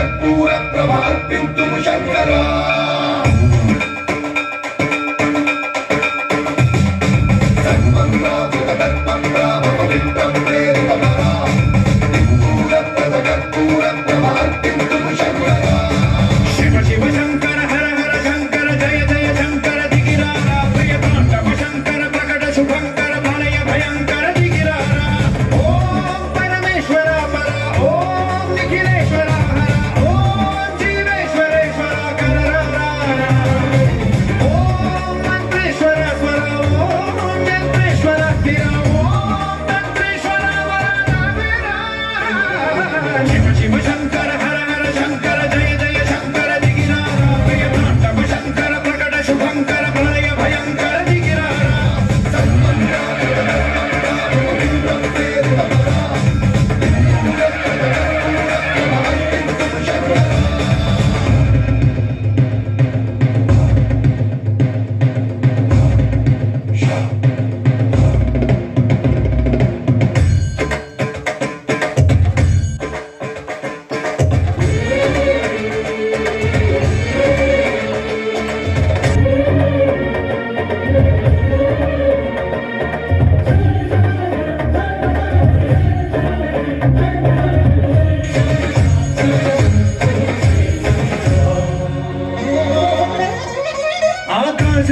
कर्पूर प्रभार्पितुं शंकरा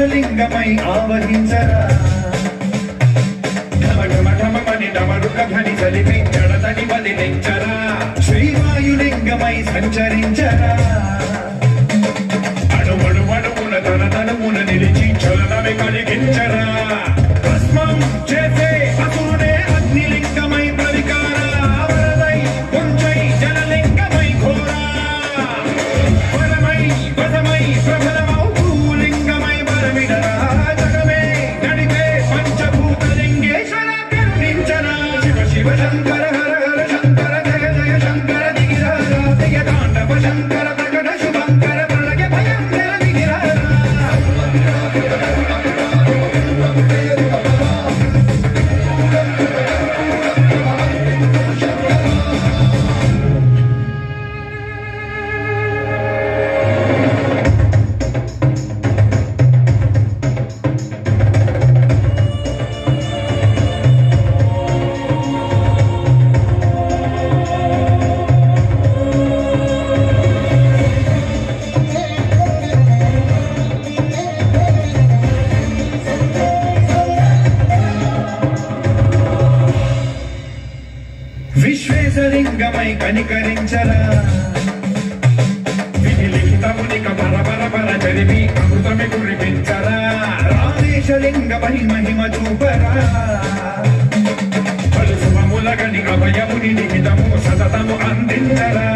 लिंगमय आवहिंसरा ढमढमढममनि डमरुकध्वनि सलिपिंचडतनि बदिलिंचरा श्रीवायुलिंगमय संचरिंचरा అణువణువున తన తనుమున నిలిచి చలనమే కలిగించరా భస్మం చేసే అసురుడే అగ్నిలింగమై ప్రవికార వరదై పుంజై జలలింగమై ఘోరా వరమై వసమై ప్రబలమౌ భూలింగమై బలమిడరా జగమే నడిపే పంచభూతలింగేశ్వర కరుణించరా శివ శివ శంకర హర హర శంకర జయ జయ శంకర దిగిరాజ జయ తాండవ శంకర ప్రకట శుభంకర విశ్వేశలింగమై కనికరించరా విధిలిఖితమునిక పరపర చరివి అమృతమి కురిపించరా రామేశలింగమై మహిమ చూపరా పలు శుభములగని అభయముని లిఖితము సతతము అందించరా